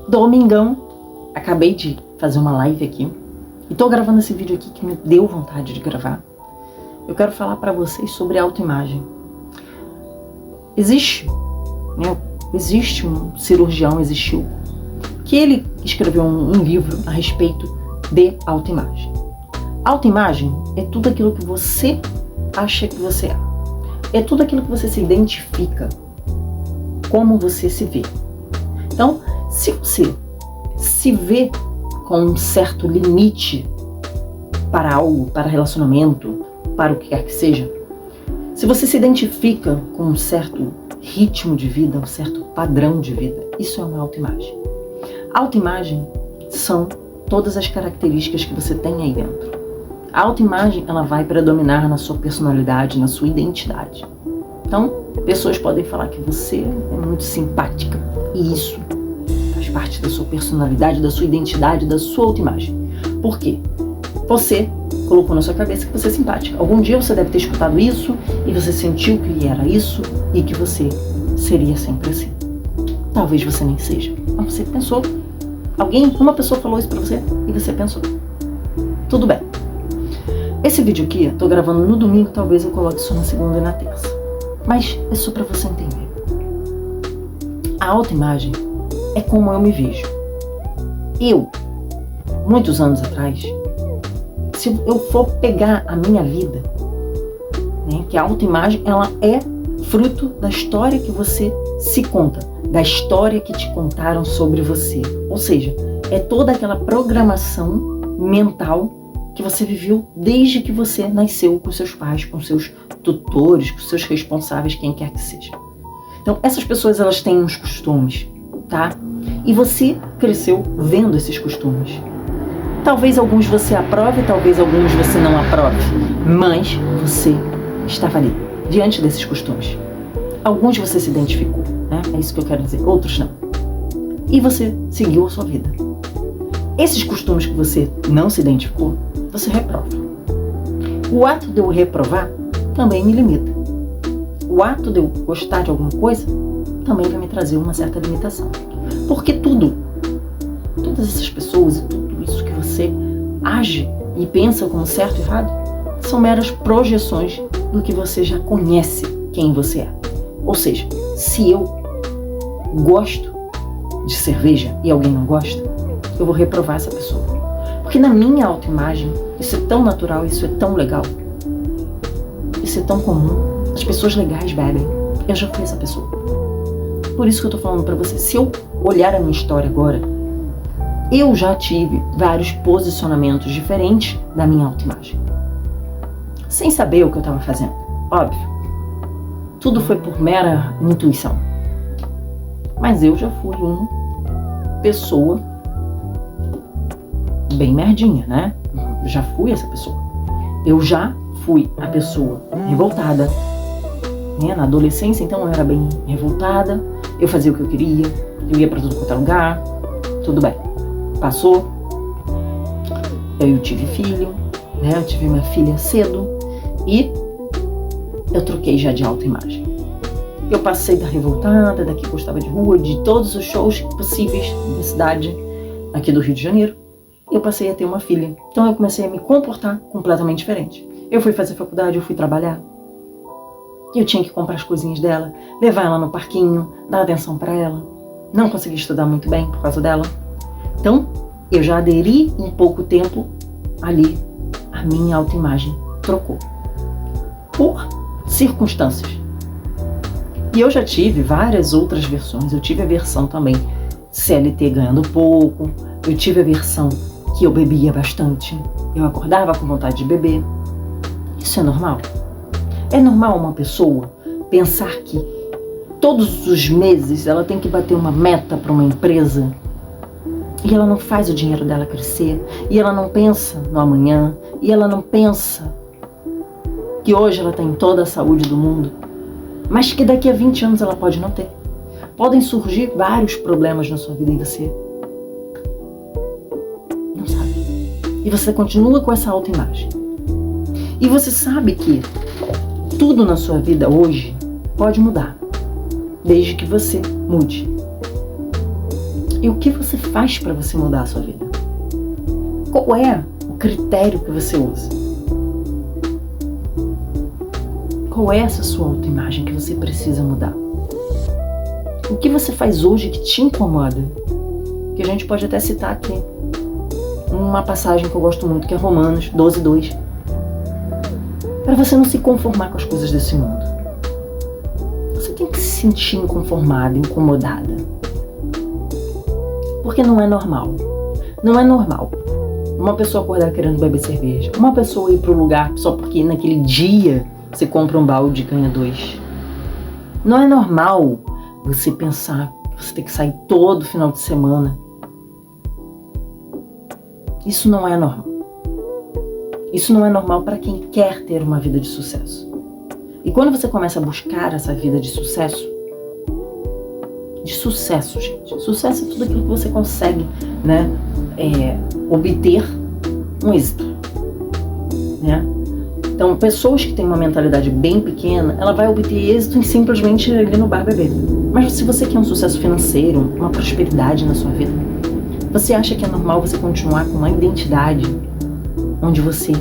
Domingão, acabei de fazer uma live aqui e tô gravando esse vídeo aqui que me deu vontade de gravar. Eu quero falar para vocês sobre autoimagem. Existe um cirurgião, que ele escreveu um livro a respeito de autoimagem. Autoimagem é tudo aquilo que você acha que você é. É tudo aquilo que você se identifica, como você se vê. Então, se você se vê com um certo limite para algo, para relacionamento, para o que quer que seja, se você se identifica com um certo ritmo de vida, um certo padrão de vida, isso é uma autoimagem. Autoimagem são todas as características que você tem aí dentro. A autoimagem, ela vai predominar na sua personalidade, na sua identidade. Então, pessoas podem falar que você é muito simpática e isso faz parte da sua personalidade, da sua identidade, da sua autoimagem. Por quê? Você colocou na sua cabeça que você é simpática. Algum dia você deve ter escutado isso e você sentiu que era isso e que você seria sempre assim. Talvez você nem seja, mas você pensou. Uma pessoa falou isso pra você e você pensou. Tudo bem. Esse vídeo aqui, eu tô gravando no domingo, talvez eu coloque isso na segunda e na terça. Mas é só pra você entender. A autoimagem é como eu me vejo. Eu, muitos anos atrás, se eu for pegar a minha vida, que a autoimagem, ela é fruto da história que você se conta, da história que te contaram sobre você. Ou seja, é toda aquela programação mental que você viveu desde que você nasceu com seus pais, com seus tutores, com seus responsáveis, quem quer que seja. Então, essas pessoas, elas têm uns costumes, tá? E você cresceu vendo esses costumes. Talvez alguns você aprove, talvez alguns você não aprove, mas você estava ali, diante desses costumes. Alguns você se identificou, né? É isso que eu quero dizer, outros não. E você seguiu a sua vida. Esses costumes que você não se identificou, você reprova. O ato de eu reprovar também me limita. O ato de eu gostar de alguma coisa também vai me trazer uma certa limitação. Porque todas essas pessoas e tudo isso que você age e pensa como certo e errado, são meras projeções do que você já conhece quem você é. Ou seja, se eu gosto de cerveja e alguém não gosta, eu vou reprovar essa pessoa. Porque na minha autoimagem, isso é tão natural, isso é tão legal, isso é tão comum. As pessoas legais bebem. Eu já fui essa pessoa. Por isso que eu tô falando pra você, se eu olhar a minha história agora, eu já tive vários posicionamentos diferentes da minha autoimagem. Sem saber o que eu tava fazendo, óbvio. Tudo foi por mera intuição. Mas eu já fui uma pessoa bem merdinha, né? Eu já fui essa pessoa. Eu já fui a pessoa revoltada. Na adolescência, então, eu era bem revoltada. Eu fazia o que eu queria. Eu ia pra tudo quanto é lugar. Tudo bem. Passou. Eu tive filho, né? Eu tive minha filha cedo. E eu troquei já de autoimagem. Eu passei da revoltada, da que gostava de rua, de todos os shows possíveis da cidade, aqui do Rio de Janeiro. Eu passei a ter uma filha. Então eu comecei a me comportar completamente diferente. Eu fui fazer faculdade, eu fui trabalhar. Eu tinha que comprar as coisinhas dela, levar ela no parquinho, dar atenção pra ela. Não consegui estudar muito bem por causa dela. Então, eu já aderi em pouco tempo ali, a minha autoimagem trocou. Por circunstâncias. E eu já tive várias outras versões. Eu tive a versão também CLT ganhando pouco. Eu tive a versão que eu bebia bastante. Eu acordava com vontade de beber. Isso é normal? É normal uma pessoa pensar que todos os meses ela tem que bater uma meta para uma empresa e ela não faz o dinheiro dela crescer, e ela não pensa no amanhã, e ela não pensa que hoje ela tem toda a saúde do mundo, mas que daqui a 20 anos ela pode não ter. Podem surgir vários problemas na sua vida e você não sabe. E você continua com essa autoimagem. E você sabe que tudo na sua vida hoje pode mudar, desde que você mude. E o que você faz para você mudar a sua vida? Qual é o critério que você usa? Qual é essa sua autoimagem que você precisa mudar? O que você faz hoje que te incomoda? Que a gente pode até citar aqui uma passagem que eu gosto muito, que é Romanos 12:2. Para você não se conformar com as coisas desse mundo. Você tem que se sentir inconformada, incomodada. Porque não é normal. Não é normal uma pessoa acordar querendo beber cerveja. Uma pessoa ir para o lugar só porque naquele dia você compra um balde e ganha 2. Não é normal você pensar que você tem que sair todo final de semana. Isso não é normal. Isso não é normal para quem quer ter uma vida de sucesso. E quando você começa a buscar essa vida de sucesso, gente. Sucesso é tudo aquilo que você consegue, né, obter um êxito, né? Então, pessoas que têm uma mentalidade bem pequena, ela vai obter êxito em simplesmente ir ali no bar beber. Mas se você quer um sucesso financeiro, uma prosperidade na sua vida, você acha que é normal você continuar com uma identidade onde você,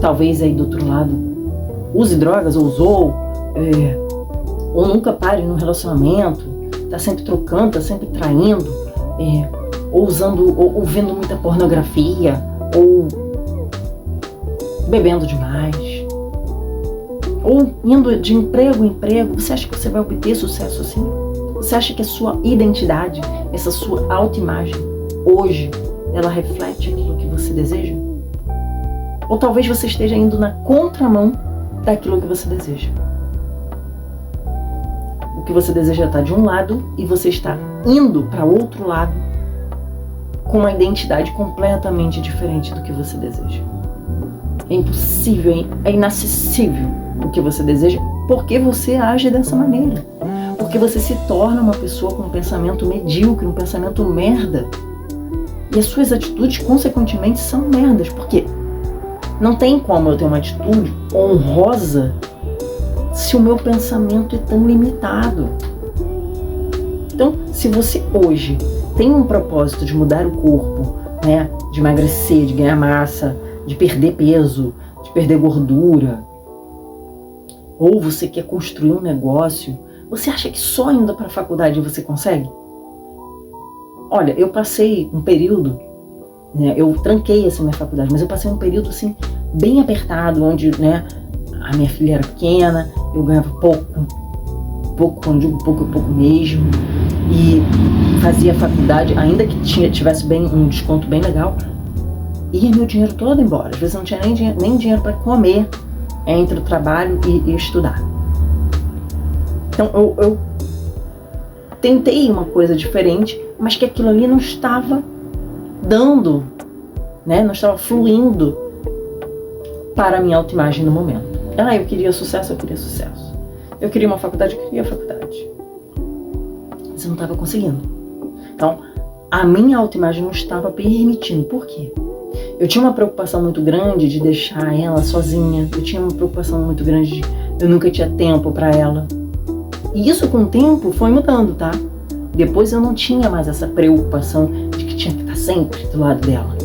talvez aí do outro lado, use drogas ou usou, ou nunca pare no relacionamento, tá sempre trocando, tá sempre traindo, ou usando, ou vendo muita pornografia, ou bebendo demais, ou indo de emprego em emprego? Você acha que você vai obter sucesso assim? Você acha que a sua identidade, essa sua autoimagem, hoje, ela reflete aquilo que você deseja? Ou talvez você esteja indo na contramão daquilo que você deseja. O que você deseja está de um lado e você está indo para outro lado com uma identidade completamente diferente do que você deseja. É impossível, é inacessível o que você deseja, porque você age dessa maneira. Porque você se torna uma pessoa com um pensamento medíocre, um pensamento merda. E as suas atitudes, consequentemente, são merdas. Por quê? Não tem como eu ter uma atitude honrosa se o meu pensamento é tão limitado. Então, se você hoje tem um propósito de mudar o corpo, né, de emagrecer, de ganhar massa, de perder peso, de perder gordura, ou você quer construir um negócio, você acha que só indo para a faculdade você consegue? Olha, eu passei um período, né, eu tranquei essa minha faculdade, mas eu passei um período assim bem apertado, onde, né, a minha filha era pequena, eu ganhava pouco, quando digo pouco, pouco mesmo, e fazia faculdade, ainda que tivesse um desconto bem legal, ia meu dinheiro todo embora. Às vezes eu não tinha nem dinheiro para comer entre o trabalho e estudar. Então eu tentei uma coisa diferente, mas que aquilo ali não estava dando, né, não estava fluindo para a minha autoimagem no momento. Eu queria sucesso, eu queria uma faculdade, eu queria faculdade. Mas eu não estava conseguindo. Então, a minha autoimagem não estava permitindo. Por quê? Eu tinha uma preocupação muito grande de deixar ela sozinha. Eu tinha uma preocupação muito grande de eu nunca tinha tempo para ela. E isso com o tempo foi mudando, tá? Depois eu não tinha mais essa preocupação de que tinha que estar sempre do lado dela.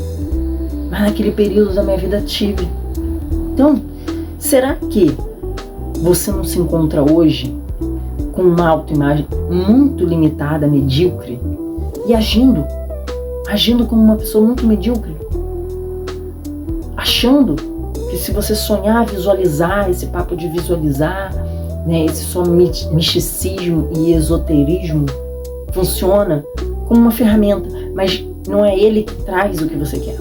Mas naquele período da minha vida tive. Então, será que você não se encontra hoje com uma autoimagem muito limitada, medíocre, e agindo como uma pessoa muito medíocre? Achando que se você sonhar, visualizar, esse papo de visualizar, né, esse só misticismo e esoterismo funciona como uma ferramenta, mas não é ele que traz o que você quer.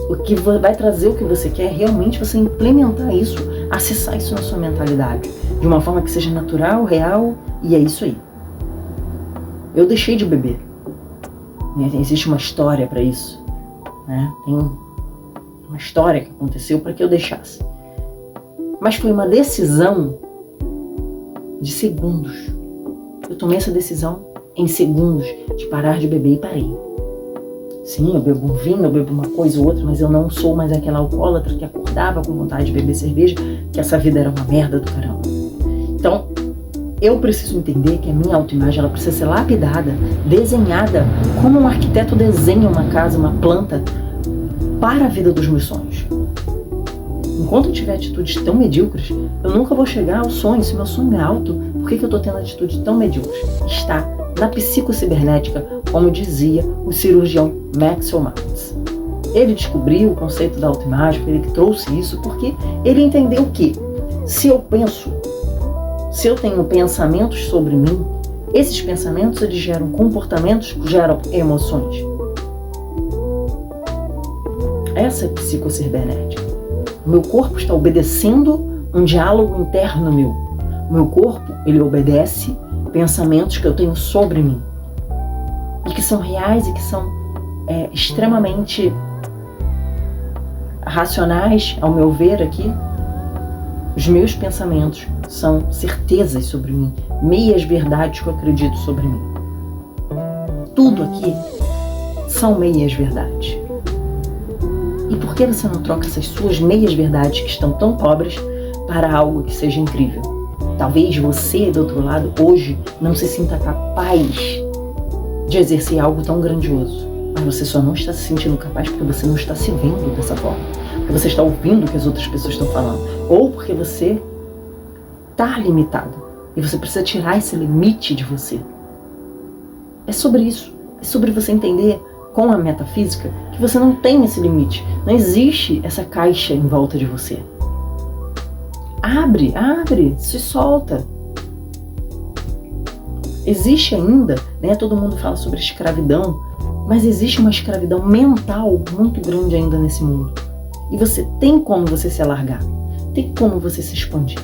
O que vai trazer o que você quer é realmente você implementar isso, acessar isso na sua mentalidade, de uma forma que seja natural, real, e é isso aí. Eu deixei de beber. Existe uma história para isso, né? Tem uma história que aconteceu para que eu deixasse. Mas foi uma decisão de segundos. Eu tomei essa decisão em segundos de parar de beber e parei. Sim, eu bebo um vinho, eu bebo uma coisa ou outra, mas eu não sou mais aquela alcoólatra que acordava com vontade de beber cerveja, que essa vida era uma merda do caramba. Então, Eu preciso entender que a minha autoimagem ela precisa ser lapidada, desenhada, como um arquiteto desenha uma casa, uma planta, para a vida dos meus sonhos. Enquanto eu tiver atitudes tão medíocres, eu nunca vou chegar ao sonho. Se meu sonho é alto, por que eu estou tendo atitudes tão medíocres? Está na psicocibernética, como dizia o cirurgião Maxwell Maltz. Ele descobriu o conceito da autoimagem, ele que trouxe isso, porque ele entendeu que se eu tenho pensamentos sobre mim, esses pensamentos eles geram comportamentos, geram emoções. Essa é a psicocibernética. O meu corpo está obedecendo um diálogo interno meu. O meu corpo, ele obedece pensamentos que eu tenho sobre mim. E que são reais e que são extremamente racionais, ao meu ver aqui. Os meus pensamentos são certezas sobre mim, meias verdades que eu acredito sobre mim. Tudo aqui são meias verdades. E por que você não troca essas suas meias verdades que estão tão pobres para algo que seja incrível? Talvez você, do outro lado, hoje não se sinta capaz de exercer algo tão grandioso. Mas você só não está se sentindo capaz porque você não está se vendo dessa forma. Porque você está ouvindo o que as outras pessoas estão falando. Ou porque você está limitado. E você precisa tirar esse limite de você. É sobre isso. É sobre você entender com a metafísica que você não tem esse limite. Não existe essa caixa em volta de você. Abre, se solta. Existe ainda, todo mundo fala sobre escravidão, mas existe uma escravidão mental muito grande ainda nesse mundo. E você tem como você se alargar, tem como você se expandir.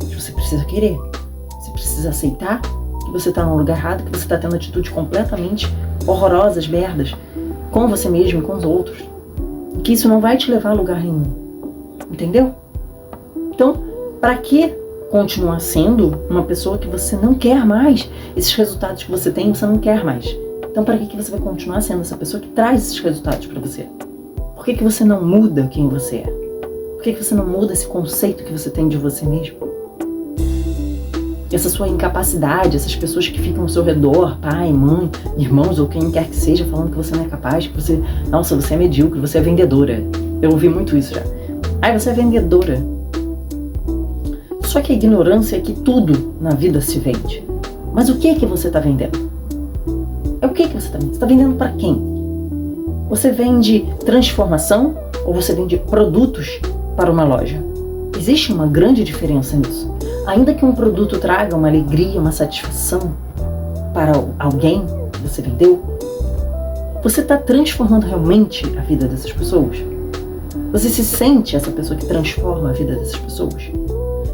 Mas você precisa querer, você precisa aceitar que você está num lugar errado, que você está tendo atitudes completamente horrorosas, merdas, com você mesmo e com os outros. E que isso não vai te levar a lugar nenhum. Entendeu? Então, para que continuar sendo uma pessoa que você não quer mais? Esses resultados que você tem, você não quer mais. Então, para que você vai continuar sendo essa pessoa que traz esses resultados para você? Por que você não muda quem você é? Por que você não muda esse conceito que você tem de você mesmo? Essa sua incapacidade, essas pessoas que ficam ao seu redor, pai, mãe, irmãos ou quem quer que seja, falando que você não é capaz, que você, nossa, você é medíocre, você é vendedora. Eu ouvi muito isso já. Ai, você é vendedora. Só que a ignorância é que tudo na vida se vende. Mas o que é que você está vendendo? O que é que você está vendendo? Você está vendendo para quem? Você vende transformação ou você vende produtos para uma loja? Existe uma grande diferença nisso. Ainda que um produto traga uma alegria, uma satisfação para alguém que você vendeu, você está transformando realmente a vida dessas pessoas? Você se sente essa pessoa que transforma a vida dessas pessoas?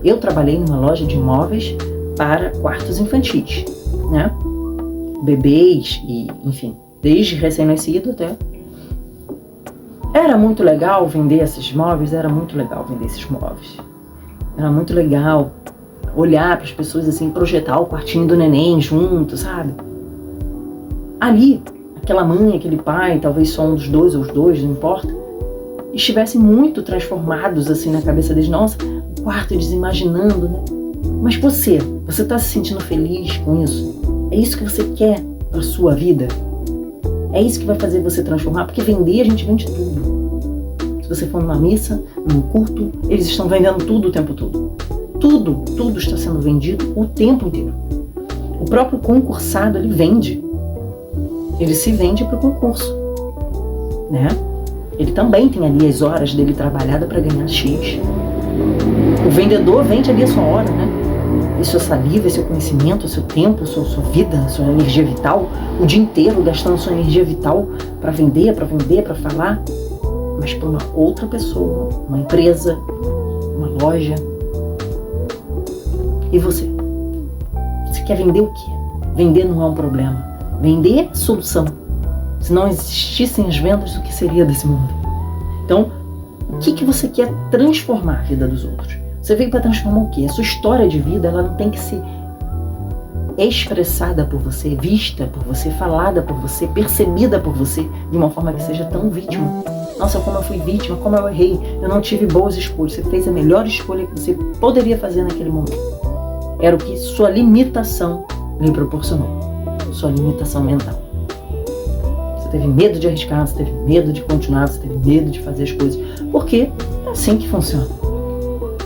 Eu trabalhei numa loja de imóveis para quartos infantis, né? Bebês e, enfim, desde recém-nascido até. Era muito legal vender esses móveis, era muito legal olhar para as pessoas assim, projetar o quartinho do neném junto, sabe? Ali, aquela mãe, aquele pai, talvez só um dos dois ou os dois, não importa, estivessem muito transformados assim na cabeça deles. Nossa, o quarto eles imaginando, né? Mas você está se sentindo feliz com isso? É isso que você quer para sua vida? É isso que vai fazer você transformar? Porque vender, a gente vende tudo. Se você for numa missa, num culto, eles estão vendendo tudo o tempo todo. Tudo está sendo vendido o tempo inteiro. O próprio concursado, ele vende. Ele se vende para o concurso, né? Ele também tem ali as horas dele trabalhada para ganhar X. O vendedor vende ali a sua hora, né? E sua saliva, seu conhecimento, seu tempo, sua vida, sua energia vital, o dia inteiro gastando sua energia vital para vender, para falar, mas para uma outra pessoa, uma empresa, uma loja. E você? Você quer vender o quê? Vender não é um problema. Vender é solução. Se não existissem as vendas, o que seria desse mundo? Então, o que você quer transformar a vida dos outros? Você veio para transformar o quê? A sua história de vida, ela não tem que ser expressada por você, vista por você, falada por você, percebida por você, de uma forma que seja tão vítima. Nossa, como eu fui vítima, como eu errei, eu não tive boas escolhas. Você fez a melhor escolha que você poderia fazer naquele momento. era o que sua limitação lhe proporcionou. Sua limitação mental. Você teve medo de arriscar, você teve medo de continuar, você teve medo de fazer as coisas. Porque é assim que funciona.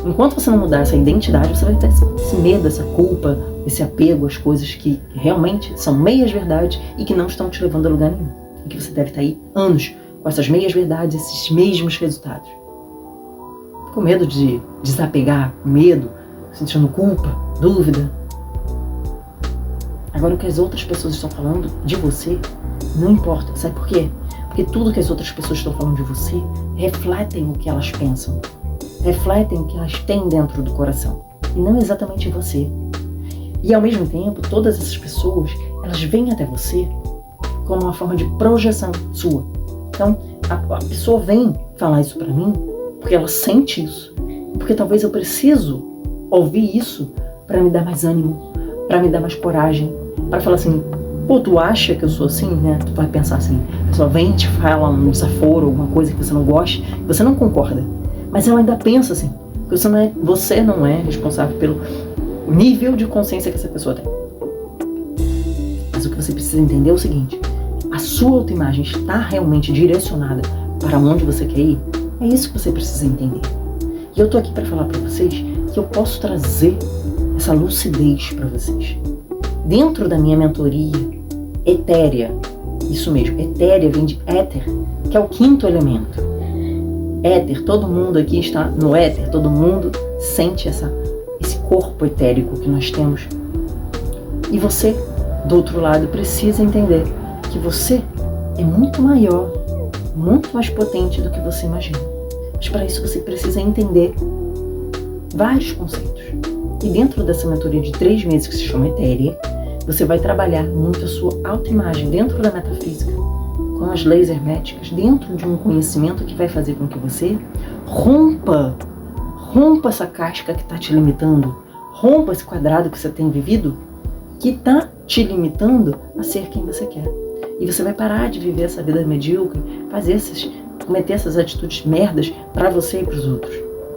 Enquanto você não mudar essa identidade, você vai ter esse medo, essa culpa, esse apego às coisas que realmente são meias verdades e que não estão te levando a lugar nenhum. E que você deve estar aí anos com essas meias verdades, esses mesmos resultados. Com medo de desapegar, com medo, sentindo culpa, dúvida. Agora, o que as outras pessoas estão falando de você não importa. Sabe por quê? Porque tudo que as outras pessoas estão falando de você refletem o que elas pensam. Refletem o que elas têm dentro do coração. E não exatamente você. E ao mesmo tempo, todas essas pessoas, elas vêm até você como uma forma de projeção sua. Então, a pessoa vem falar isso pra mim porque ela sente isso. Porque talvez eu preciso ouvir isso pra me dar mais ânimo, pra me dar mais coragem, pra falar assim, pô, tu acha que eu sou assim, né? Tu vai pensar assim, a pessoa vem e te fala um desaforo, alguma coisa que você não gosta, que você não concorda. Mas ela ainda pensa assim, porque você não é responsável pelo nível de consciência que essa pessoa tem. Mas o que você precisa entender é o seguinte, a sua autoimagem está realmente direcionada para onde você quer ir? É isso que você precisa entender. E eu tô aqui para falar para vocês que eu posso trazer essa lucidez para vocês. Dentro da minha mentoria etérea, isso mesmo, etérea vem de éter, que é o quinto elemento. Éter, todo mundo aqui está no éter, todo mundo sente esse corpo etérico que nós temos. E você, do outro lado, precisa entender que você é muito maior, muito mais potente do que você imagina. Mas para isso você precisa entender vários conceitos. E dentro dessa mentoria de 3 meses que se chama Etérea, você vai trabalhar muito a sua autoimagem dentro da metafísica, com as leis herméticas, dentro de um conhecimento que vai fazer com que você rompa essa casca que está te limitando, rompa esse quadrado que você tem vivido, que está te limitando a ser quem você quer. E você vai parar de viver essa vida medíocre, cometer essas atitudes merdas para você e para os outros.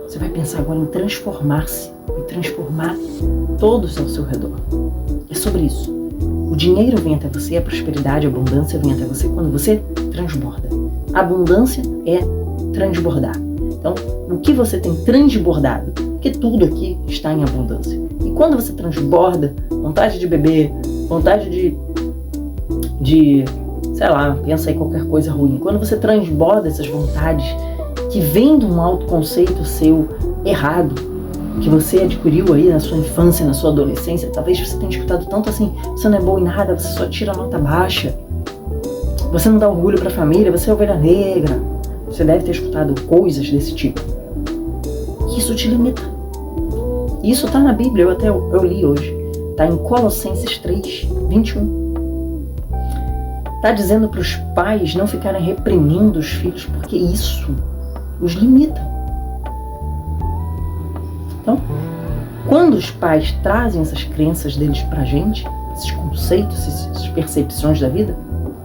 Você vai pensar agora em transformar-se e transformar todos ao seu redor. É sobre isso. O dinheiro vem até você, a prosperidade, a abundância vem até você quando você transborda. A abundância é transbordar. Então, o que você tem transbordado? Porque tudo aqui está em abundância. E quando você transborda, vontade de beber, vontade de sei lá, pensa em qualquer coisa ruim. Quando você transborda essas vontades que vêm de um autoconceito seu errado, que você adquiriu aí na sua infância, na sua adolescência, talvez você tenha escutado tanto assim, você não é bom em nada, você só tira nota baixa, você não dá orgulho pra família, você é ovelha negra. Você deve ter escutado coisas desse tipo. Isso te limita. Isso tá na Bíblia, eu li hoje. Tá em Colossenses 3, 21. Tá dizendo para os pais não ficarem reprimindo os filhos, porque isso os limita. Então, quando os pais trazem essas crenças deles pra gente, esses conceitos, essas percepções da vida,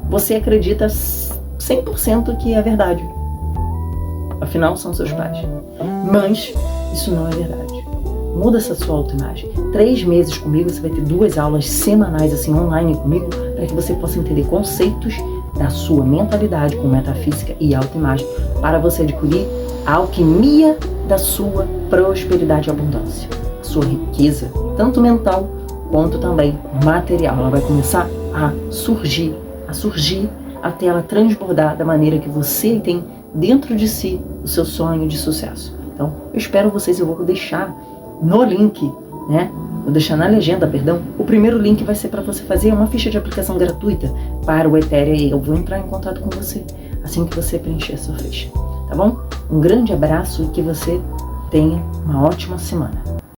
você acredita 100% que é verdade. Afinal, são seus pais. Mas isso não é verdade. Muda essa sua autoimagem. 3 meses comigo, você vai ter 2 aulas semanais assim online comigo, para que você possa entender conceitos da sua mentalidade com metafísica e autoimagem, para você adquirir a alquimia da sua prosperidade e abundância, a sua riqueza, tanto mental quanto também material. Ela vai começar a surgir até ela transbordar da maneira que você tem dentro de si o seu sonho de sucesso. Então, eu espero vocês, eu vou deixar no link, né? Vou deixar na legenda, perdão. O primeiro link vai ser para você fazer uma ficha de aplicação gratuita para o Etérea e eu vou entrar em contato com você assim que você preencher a sua ficha, tá bom? Um grande abraço e que você tenha uma ótima semana.